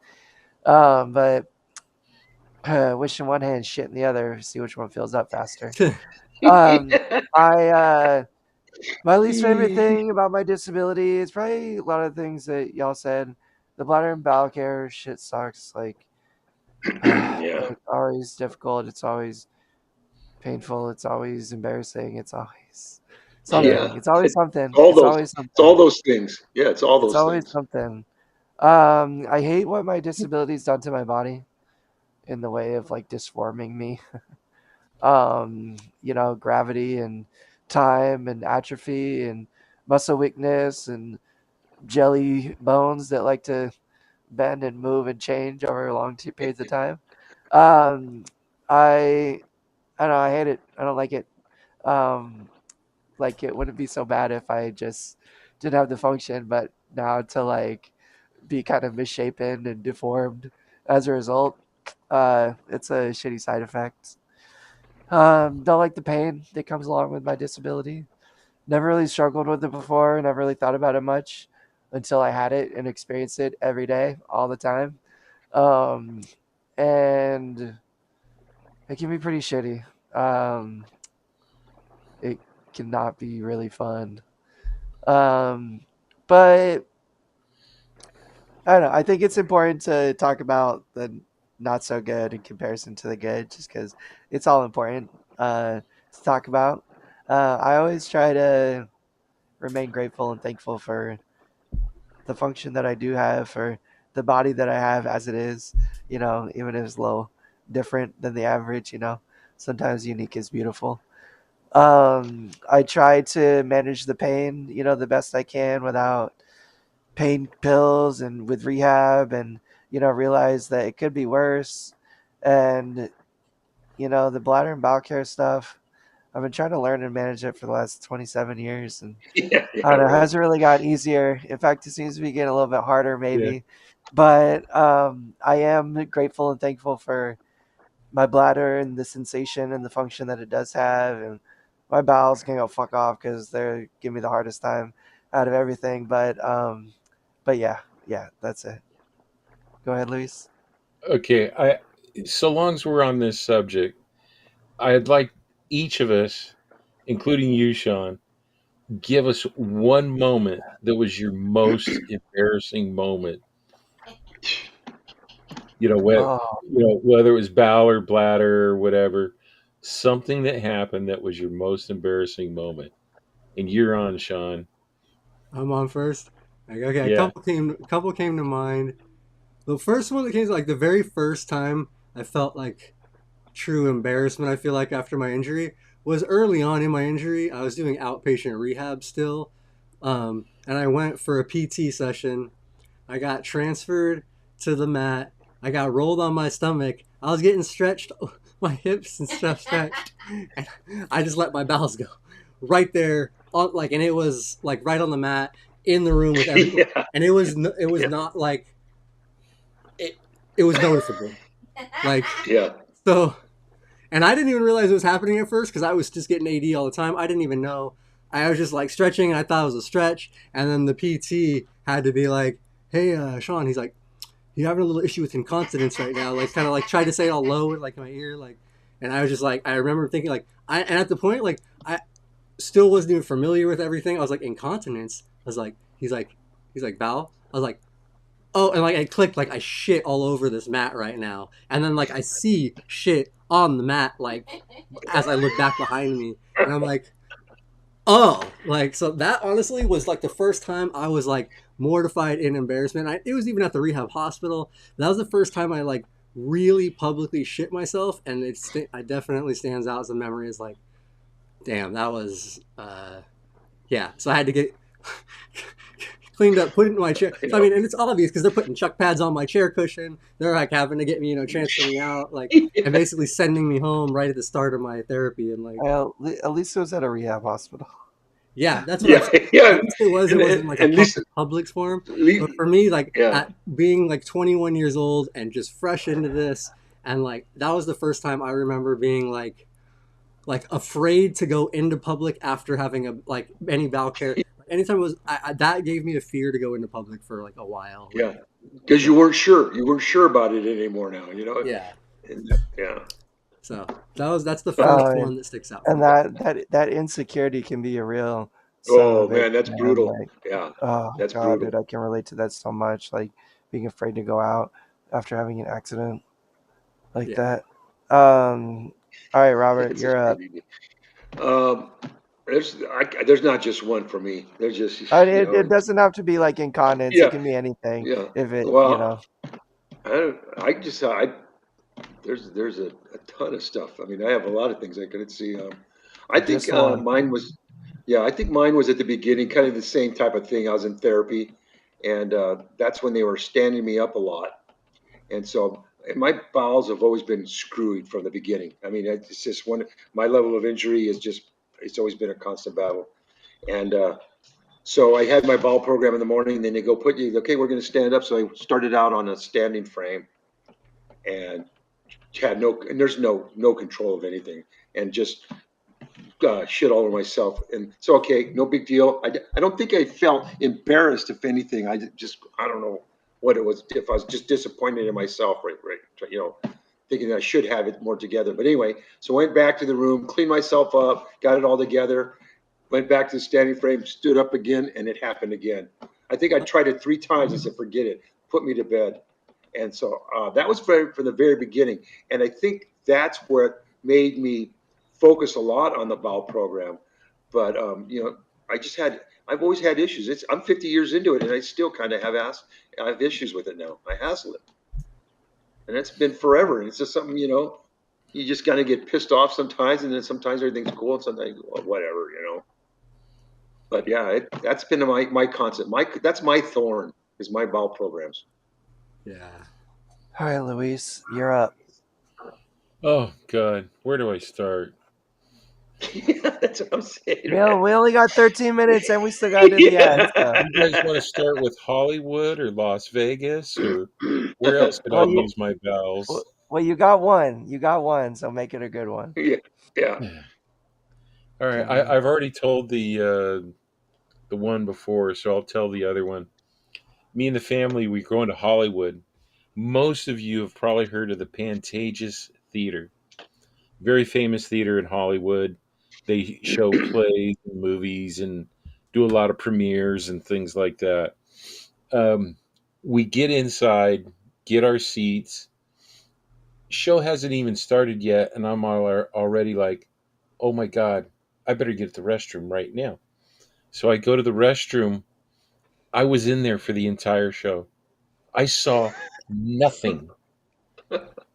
But wish in one hand, shit in the other. See which one fills up faster. Um, I My least favorite thing about my disability is probably a lot of things that y'all said. The bladder and bowel care shit sucks. Like, Yeah. it's always difficult. It's always painful. It's always embarrassing. It's always Yeah. something. Yeah. It's always It's something. all It's those. always It's all something. those things. Yeah. It's all It's those always things. something. I hate what my disability's done to my body in the way of like disforming me. Gravity and time and atrophy and muscle weakness and jelly bones that like to bend and move and change over long periods of time. Um, I I don't know. I hate it. I don't like it. Um, like it wouldn't be so bad if I just didn't have the function, but now to like be kind of misshapen and deformed as a result, it's a shitty side effect. Don't like the pain that comes along with my disability. Never really struggled with it before. Never really thought about it much until I had it and experienced it every day, all the time. Um, and it can be pretty shitty. Um, it cannot be really fun. Um, but I don't know. I think it's important to talk about the not so good in comparison to the good, just because it's all important to talk about. I always try to remain grateful and thankful for the function that I do have, for the body that I have as it is. Even if it's a little different than the average. Sometimes unique is beautiful. I try to manage the pain, the best I can without pain pills and with rehab, and realize that it could be worse, And the bladder and bowel care stuff, I've been trying to learn and manage it for the last 27 years, and Yeah, I yeah, don't know, it right. hasn't really gotten easier. In fact, it seems to be getting a little bit harder, Yeah. maybe. But I am grateful and thankful for my bladder and the sensation and the function that it does have, and my bowels can go fuck off because they're giving me the hardest time out of everything. But yeah, that's it. Go ahead, Luis. Okay. So long as we're on this subject, I'd like each of us, including you, Sean, give us one moment that was your most embarrassing moment. You know, what Oh, whether it was bowel or bladder or whatever, something that happened that was your most embarrassing moment. And you're on, Sean. I'm on first. Like, okay, Yeah. a couple came to mind. The first one that came to, like, the very first time I felt like true embarrassment, I feel like, after my injury, was early on in my injury. I was doing outpatient rehab still, and I went for a PT session. I got transferred to the mat. I got rolled on my stomach. I was getting stretched, my hips and stuff stretched, and I just let my bowels go right there, on, like, and it was like right on the mat in the room with everyone, Yeah, and it was yeah, not like it. It was noticeable, like, yeah. so. And I didn't even realize it was happening at first because I was just getting AD all the time. I didn't even know. I was just like stretching. And I thought it was a stretch, and then the PT had to be like, "Hey, Shawn," he's like, "You're having a little issue with incontinence right now." Like, kind of like tried to say it all low, like in my ear, like. And I was just like, I remember thinking like, and at the point like I still wasn't even familiar with everything. I was like, incontinence. I was like, he's like bowel. I was like, oh, and like I clicked, like I shit all over this mat right now, and then like I see shit on the mat, like as I look back behind me, and I'm like, oh, like, so that honestly was like the first time I was like mortified in embarrassment. It was even at the rehab hospital. That was the first time I like really publicly shit myself, and I definitely stands out as a memory. Is like, damn, that was yeah. So I had to get cleaned up, put it in my chair. You So I mean, know. and it's obvious because they're putting chuck pads on my chair cushion. They're like having to get me, transfer me out, like, and Yeah, basically sending me home right at the start of my therapy. And like, at least it was at a rehab hospital. yeah, that's what I'm yeah, saying. At yeah. least it was. It wasn't like a At least, Publix form. at least, But for me, like yeah, at being like 21 years old and just fresh into this, and like that was the first time I remember being like afraid to go into public after having a like any bowel care. Anytime it was that gave me a fear to go into public for like a while. Like, yeah. Because so you weren't sure about it anymore now. yeah. And, yeah. So that's the But first Uh, one that sticks out for and me. that insecurity can be a real son of a oh bitch, man, that's man. brutal. Like, Yeah, oh that's god, dude, brutal. I can relate to that so much. Like being afraid to go out after having an accident like Yeah. that. All right, Robert, It's a you're up. crazy. Um, there's not just one for me. There's just It doesn't have to be like incontinence. It yeah, can be anything. yeah. If it, Well, I just there's a ton of stuff. I mean, I have a lot of things I could see. I think just one. mine was, yeah, I think mine was at the beginning, kind of the same type of thing. I was in therapy, and that's when they were standing me up a lot, and so and my bowels have always been screwed from the beginning. I mean, it's just one. My level of injury is just it's always been a constant battle, and so I had my bowel program in the morning. And then they go put you. Okay, we're going to stand up. So I started out on a standing frame, and had and there's no control of anything, and just shit all over myself. And so, okay, no big deal. I don't think I felt embarrassed, if anything. I don't know what it was. If I was just disappointed in myself, right, thinking that I should have it more together. But anyway, so I went back to the room, cleaned myself up, got it all together, went back to the standing frame, stood up again, and it happened again. I think I tried it 3 times. I said, forget it, put me to bed. And so that was from the very beginning. And I think that's what made me focus a lot on the bowel program. But, I've always had issues. I'm 50 years into it, and I still kind of I have issues with it now. I hassle it. And it's been forever. And it's just something, you just kind of get pissed off sometimes, and then sometimes everything's cool, and sometimes, well, whatever. But yeah, that's been my constant. That's my thorn is my bowel programs. Yeah. All right, Luis, you're up. Oh God, where do I start? Yeah, that's what I'm saying, We man. we only got 13 minutes and we still gotta do the ads. Yeah. So, You guys want to start with Hollywood or Las Vegas or where else could I well, use my vowels? you got one. You got one. So make it a good one. Yeah, yeah. All right, Okay. I've already told the one before, so I'll tell the other one. Me and the family, we go into Hollywood. Most of you have probably heard of the Pantages Theater, very famous theater in Hollywood. They show plays and movies and do a lot of premieres and things like that. Um, we get inside, get our seats. Show hasn't even started yet, and already like, oh my God, I better get to the restroom right now. So I go to the restroom. I was in there for the entire show. I saw nothing.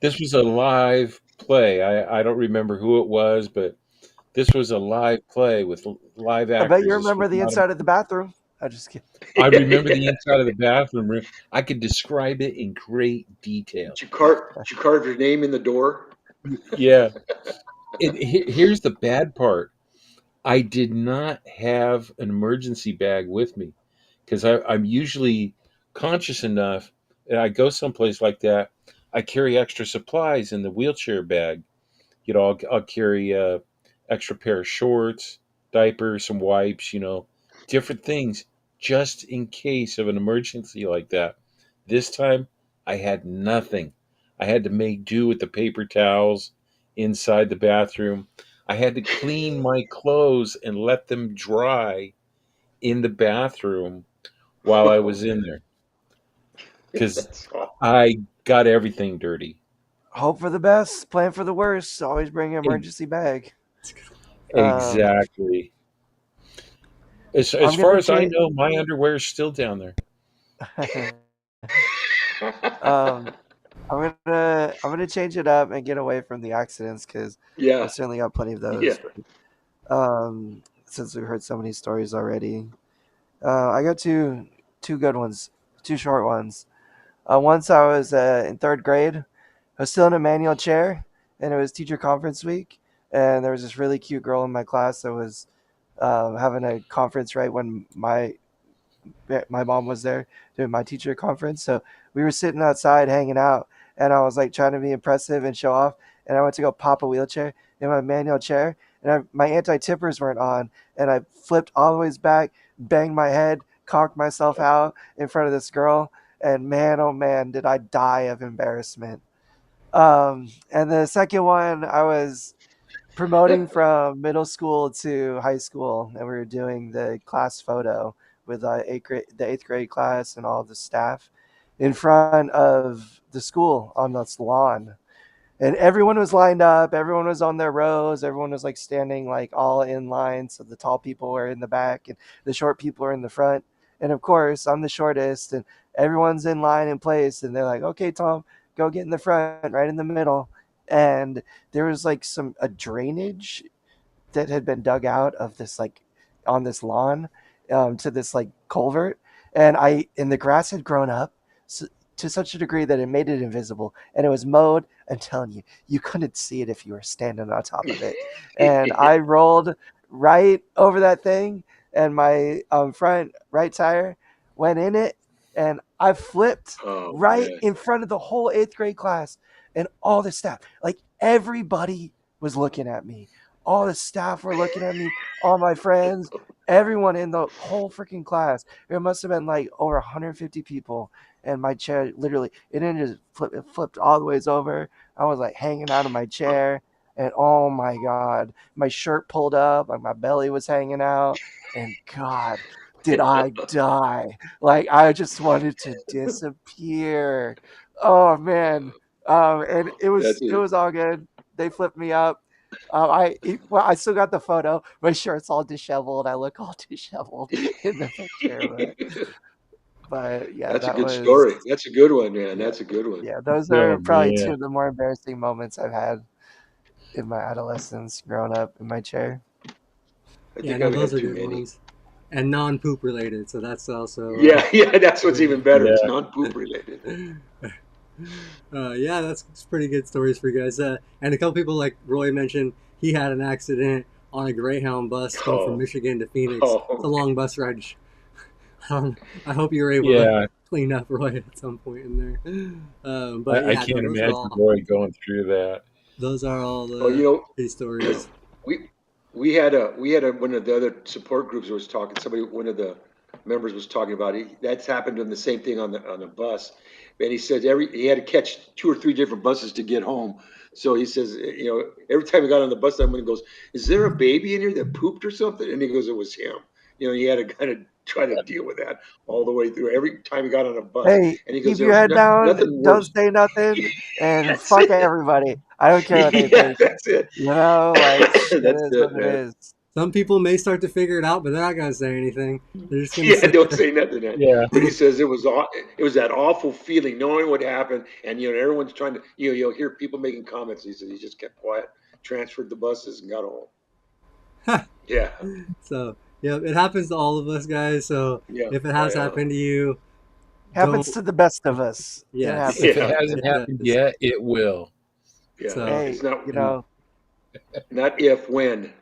This was a live play. I don't remember who it was, but this was a live play with live I bet you actors. This was remember the not. inside of the bathroom. I just kidding. I remember the Yeah. inside of the bathroom room. I could describe it in great detail. Did you carve your name in the door? Yeah. Here's the bad part. I did not have an emergency bag with me because I'm usually conscious enough that I go someplace like that. I carry extra supplies in the wheelchair bag. I'll carry a extra pair of shorts, diapers, some wipes, different things just in case of an emergency like that. This time I had nothing. I had to make do with the paper towels inside the bathroom. I had to clean my clothes and let them dry in the bathroom while I Oh was in man, there because that's awful. I got everything dirty. Hope for the best, plan for the worst. Always bring an E- emergency bag. Um, Exactly. As I'm far gonna as I change. know, my underwear is still down there. um, I'm gonna change it up and get away from the accidents because I Yeah, certainly got plenty of yeah. those. Since we heard so many stories already, I got two good ones, two short ones. Once I was in third grade, I was still in a manual chair, and it was teacher conference week, and there was this really cute girl in my class that was having a conference right when my mom was there doing my teacher conference. So we were sitting outside hanging out, and I was like trying to be impressive and show off. And I went to go pop a wheelchair in my manual chair, and my anti tippers weren't on, and I flipped all the ways back, banged my head, conked myself out in front of this girl, and man, oh man, did I die of embarrassment. And the second one, I was promoting from middle school to high school, and we were doing the class photo with the eighth grade class and all the staff in front of the school on this lawn. And everyone was lined up, everyone was on their rows, everyone was like standing like all in line. So the tall people were in the back and the short people were in the front. And of course, I'm the shortest, and everyone's in line in place. And they're like, okay, Tom, go get in the front, right in the middle. And there was like a drainage that had been dug out of this like on this lawn to this like culvert, and the grass had grown up to such a degree that it made it invisible, and it was mowed. I'm telling you, you couldn't see it if you were standing on top of it. And I rolled right over that thing, and my front right tire went in it, and I flipped Oh right man. in front of the whole eighth grade class and all the staff. Like everybody was looking at me, all the staff were looking at me, all my friends, everyone in the whole freaking class. There must have been like over 150 people, and my chair literally it didn't just flip, it flipped all the ways over. I was like hanging out of my chair, and oh my god, my shirt pulled up, like my belly was hanging out, and God, did I die? Like I just wanted to disappear. Oh man. And it was That's it it. was all good. They flipped me up. I still got the photo. My shirt's all disheveled. I look all disheveled in the picture, but yeah, That's a that good was story. That's a good one, man. yeah, That's a good one. yeah. Those Oh are probably two man. of the more embarrassing moments I've had in my adolescence, growing up in my chair. I Yeah, think no, I've those had are too good many. ones, and non-poop related. So that's also Yeah, yeah, that's what's good. even better. Yeah. It's non-poop related. Yeah, that's pretty good stories for you guys. And a couple people, like Roy mentioned, he had an accident on a Greyhound bus going from Oh, Michigan to Phoenix. It's a oh, long bus ride. I hope you were able to Yeah, clean up Roy at some point in there. But I yeah, no, can't imagine Roy going through that. those are all oh, the his stories. we we had a one of the other support groups was talking. Somebody, one of the members was talking about it. That's happened to him. The same thing on the bus, and he said he had to catch 2 or 3 different buses to get home. So he says, every time he got on the bus, someone goes, "Is there a baby in here that pooped or something?" And he goes, "It was him." He had to kind of try to deal with that all the way through. Every time he got on a bus, Hey, and he goes, keep your head down, Nothing don't worse." say nothing, and That's fuck it. everybody. I don't care what they Yeah, think. that's it. Like shit That's is it, what it man. is. Some people may start to figure it out, but they're not gonna say anything. They're just gonna Yeah, sit don't there. say nothing. Then. Yeah, But he says it was that awful feeling, knowing what happened, and everyone's trying to, you'll hear people making comments. He said he just kept quiet, transferred the buses, and got home. Yeah, So yeah, it happens to all of us, guys. So yeah, if it oh has yeah, happened to you, Happens don't. to the best of us. It Yes, if it yeah, happens. hasn't it happened does. yet, it will. yeah. So It's Hey, not and not if when.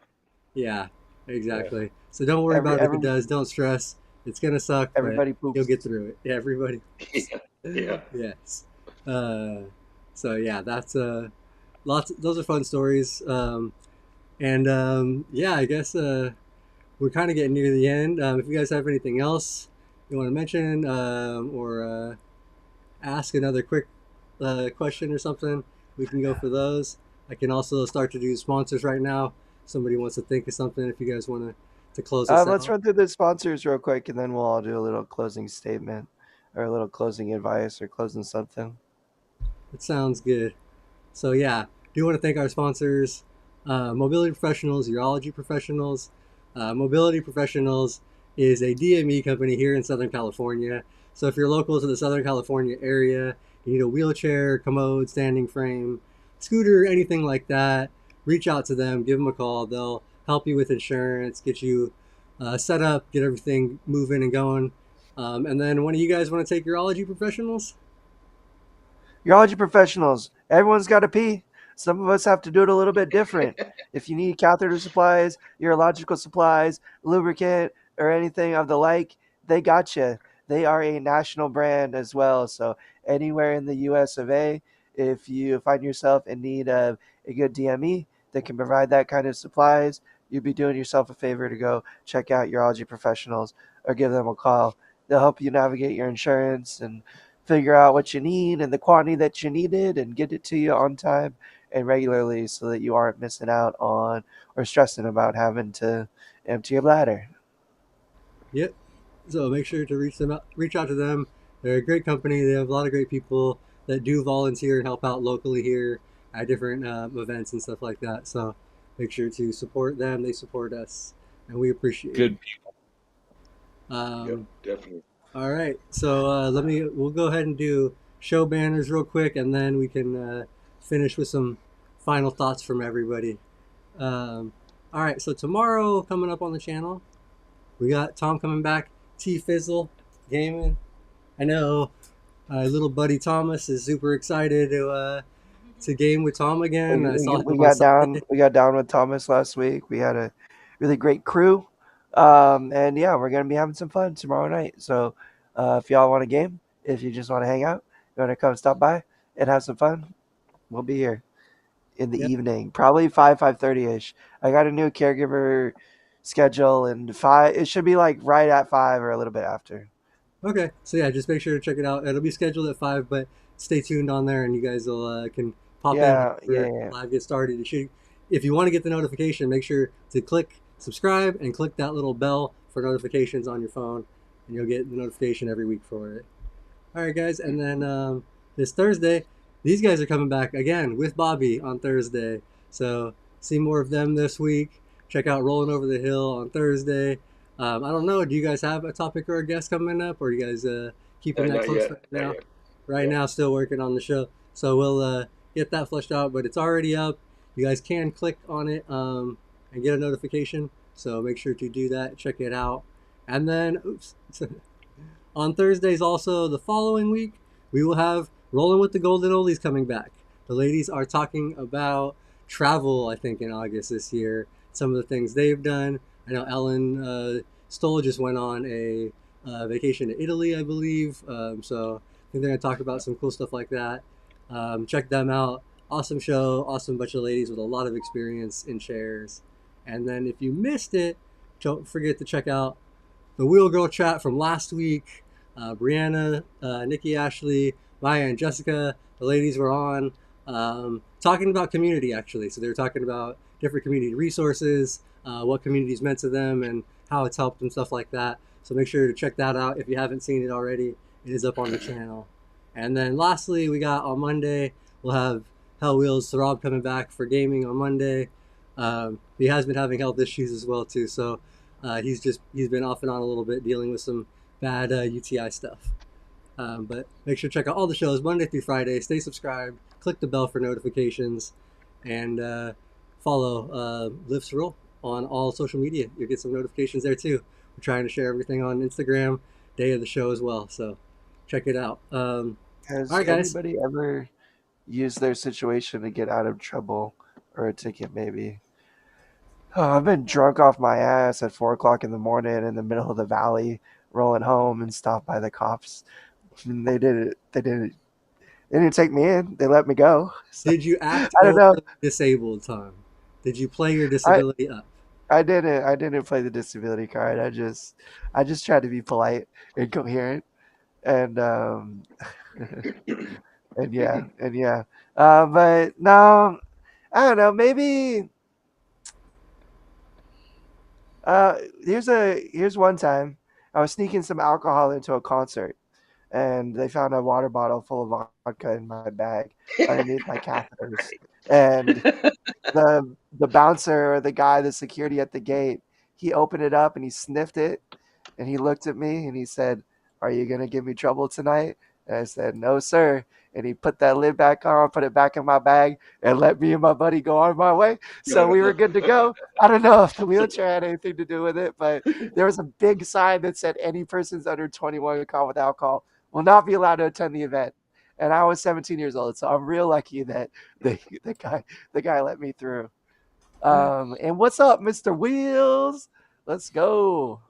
yeah, Yeah. exactly. So don't worry every about it if it every does. Don't stress. It's gonna suck, but everybody you'll poops. get through it. Yeah, everybody. Yeah, yeah. Yes. Uh, so yeah, that's lots. Those are fun stories. And yeah, I guess we're kind of getting near the end. If you guys have anything else you want to mention or ask another quick question or something, we can go for those. I can also start to do sponsors right now. Somebody wants to think of something if you guys want to close us Let's out. run through the sponsors real quick, and then we'll all do a little closing statement, or a little closing advice, or closing something. It sounds good. So yeah, do want to thank our sponsors, Mobility Professionals, Urology Professionals. Mobility Professionals is a DME company here in Southern California. So if you're local to the Southern California area, you need a wheelchair, commode, standing frame, scooter, anything like that, reach out to them, give them a call. They'll help you with insurance, get you set up, get everything moving and going. And then one of you guys want to take Urology Professionals? Urology professionals, everyone's got to pee. Some of us have to do it a little bit different. If you need catheter supplies, urological supplies, lubricant, or anything of the like, they got you. They are a national brand as well. So anywhere in the US of A, if you find yourself in need of a good DME that can provide that kind of supplies, you'd be doing yourself a favor to go check out Urology Professionals or give them a call. They'll help you navigate your insurance and figure out what you need and the quantity that you needed and get it to you on time and regularly so that you aren't missing out on or stressing about having to empty your bladder. Yep. So make sure to reach out to them. They're a great company. They have a lot of great people that do volunteer and help out locally here at different events and stuff like that. So make sure to support them. They support us, and we appreciate it. Good. Yep, Um, definitely. all right. So we'll go ahead and do show banners real quick, and then we can finish with some final thoughts from everybody. All right. So tomorrow coming up on the channel, we got Tom coming back. T Fizzle gaming. I know little buddy Thomas is super excited to game with Tom again. We, I we, saw we him on got Sunday. down we got down with Thomas last week. We had a really great crew. And yeah, we're gonna be having some fun tomorrow night. So if y'all want a game, if you just want to hang out, you want to come stop by and have some fun, we'll be here in the Yep. evening, probably 5:30 ish. I got a new caregiver schedule, and five. It should be like right at 5 or a little bit after. Okay. So yeah, just make sure to check it out. It'll be scheduled at 5, but stay tuned on there, and you guys will can pop in Yeah, yeah, whenever yeah. live gets started. If you want to get the notification, make sure to click subscribe and click that little bell for notifications on your phone, and you'll get the notification every week for it. All right, guys, and then this Thursday, these guys are coming back again with Bobby on Thursday. So see more of them this week. Check out Rolling Over the Hill on Thursday. I don't know. Do you guys have a topic or a guest coming up, or are you guys keeping that Not close right yet, not now? yet. Right Yeah. now, still working on the show. So we'll get that fleshed out, but it's already up. You guys can click on it and get a notification. So make sure to do that. Check it out. And then, oops. On Thursdays, also the following week, we will have Rolling with the Golden Oldies coming back. The ladies are talking about travel, I think, in August this year. Some of the things they've done. I know Ellen Stoll just went on a vacation to Italy, I believe. So I think they're going to talk about some cool stuff like that. Check them out. Awesome show, awesome bunch of ladies with a lot of experience in chairs. And then if you missed it, don't forget to check out the Wheel Girl chat from last week. Brianna, Nikki, Ashley, Maya, and Jessica, the ladies were on talking about community actually. So they were talking about different community resources, what community's meant to them, and how it's helped and stuff like that. So make sure to check that out if you haven't seen it already. It is up on the channel. And then lastly, we got on Monday, we'll have Hell Wheels Rob coming back for gaming on Monday. He has been having health issues as well too, so he's been off and on a little bit dealing with some bad UTI stuff. But make sure to check out all the shows Monday through Friday. Stay subscribed, click the bell for notifications, and follow Live to Roll on all social media. You'll get some notifications there too. We're trying to share everything on Instagram, day of the show as well. So check it out. All Has right, guys. anybody ever used their situation to get out of trouble or a ticket, maybe? Oh, I've been drunk off my ass at 4 o'clock in the morning in the middle of the valley, rolling home and stopped by the cops. And they did it. They didn't take me in. They let me go. So, Did you act I don't know. over disabled time? Did you play your I disability up? I didn't. I didn't play the disability card. I just tried to be polite and coherent, and and yeah. But no, I don't know. Maybe here's one time I was sneaking some alcohol into a concert, and they found a water bottle full of vodka in my bag underneath my catheters, and the bouncer or the guy, the security at the gate, he opened it up and he sniffed it, and he looked at me and he said, "Are you gonna give me trouble tonight?" And I said, "No, sir." And he put that lid back on, put it back in my bag, and let me and my buddy go on my way. So we were good to go. I don't know if the wheelchair had anything to do with it, but there was a big sign that said any persons under 21 caught with alcohol will not be allowed to attend the event. And I was 17 years old, so I'm real lucky that the, the guy let me through. And what's up, Mr. Wheels? Let's go.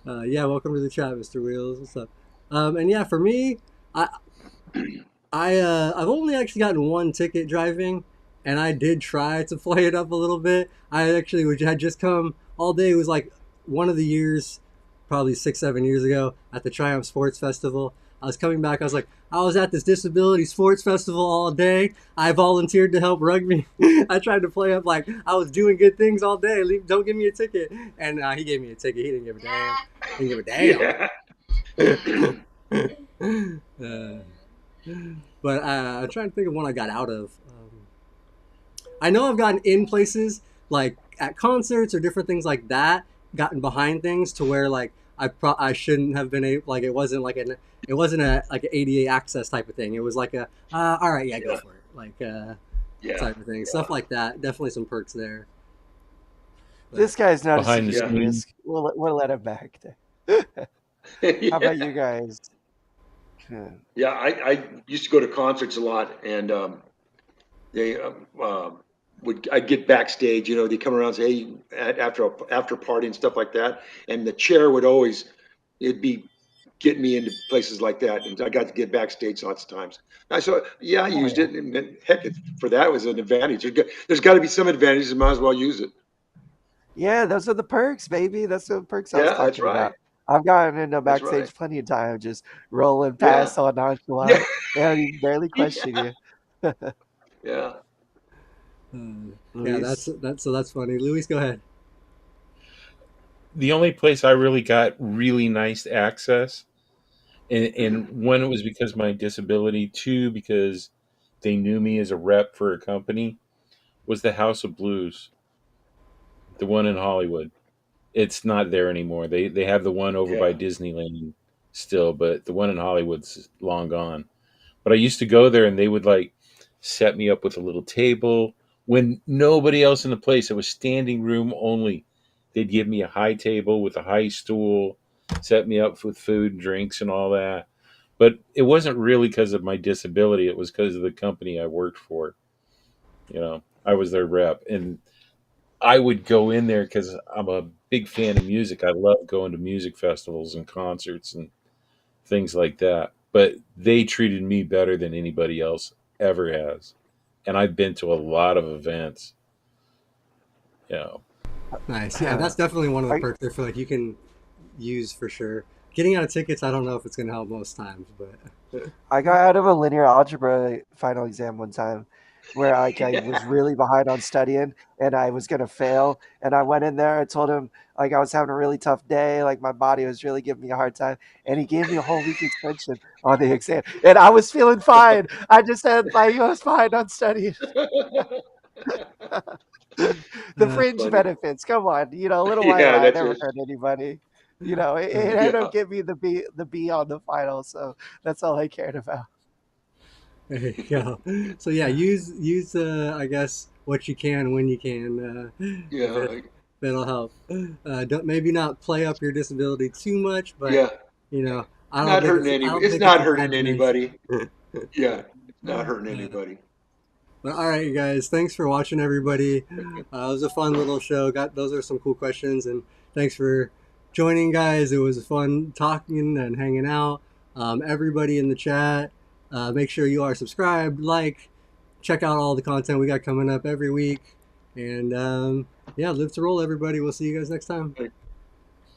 Yeah, welcome to the chat, Mr. Wheels. What's up? And yeah, for me, I I've only actually gotten one ticket driving, and I did try to play it up a little bit. I actually had just come all day. It was like one of the years, probably 6 7 years ago, at the Triumph Sports Festival. I was coming back. I was like, I was at this disability sports festival all day. I volunteered to help rugby. I tried to play up like I was doing good things all day. Don't give me a ticket. And he gave me a ticket. He didn't give a damn. He didn't give a damn. But I'm trying to think of one I got out of. I know I've gotten in places like at concerts or different things like that, gotten behind things to where like I shouldn't have been able, like it wasn't a like an ADA access type of thing. It was like a all right, yeah, go for it, like type of thing. Stuff like that. Definitely some perks there. This guy's not a Behind the security scenes. risk. We'll let him back. How about you guys? Yeah, I used to go to concerts a lot, and they I'd get backstage. You know, they come around and say, "Hey," after party and stuff like that, and the chair would always it'd be getting me into places like that, and I got to get backstage lots of times. I saw, yeah, I Oh used yeah. it, and heck, for that was an advantage. There's got to be some advantages. Might as well use it. Yeah, those are the perks, baby. That's the perks I was Yeah, that's talking right. about. I've gotten into That's right. backstage plenty of time, just rolling Yeah, past all yeah, nonchalant. They don't even barely question yeah, you. yeah. Yeah, Luis? that's funny. Luis, go ahead. The only place I really got really nice access, and one, it was because of my disability, two, because they knew me as a rep for a company, was the House of Blues, the one in Hollywood. It's not there anymore. They have the one over by Yeah. Disneyland still, but the one in Hollywood's long gone. But I used to go there, and they would like set me up with a little table when nobody else in the place. It was standing room only. They'd give me a high table with a high stool, set me up with food and drinks and all that. But it wasn't really because of my disability. It was because of the company I worked for. I was their rep, and I would go in there because I'm a big fan of music. I love going to music festivals and concerts and things like that. But they treated me better than anybody else ever has. And I've been to a lot of events, you know. Nice. Yeah, I, that's definitely one of the perks I feel like you can use for sure. Getting out of tickets, I don't know if it's going to help most times, but I got out of a linear algebra final exam one time where like I was Yeah. really behind on studying and I was gonna fail. And I went in there, I told him like I was having a really tough day, like my body was really giving me a hard time, and he gave me a whole week extension on the exam. And I was feeling fine. I just had like I was behind on studying. The That's fringe funny. benefits, come on, a little white Yeah, lie that's never it. hurt anybody. It ended Yeah. up giving me the B on the final, so that's all I cared about. there you go. So yeah, use I guess what you can when you can, if Yeah. it that'll help. Don't maybe not play up your disability too much, but Yeah. you know Not hurting I anybody. don't It's think it's not a bad hurting dimension. anybody. Yeah. It's not hurting uh, anybody. But all right, guys, thanks for watching, everybody. It was a fun little show. Got those are some cool questions, and thanks for joining, guys. It was fun talking and hanging out. Everybody in the chat, make sure you are subscribed, check out all the content we got coming up every week, and yeah, live to roll, everybody. We'll see you guys next time.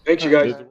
Thanks, All you right, guys. guys.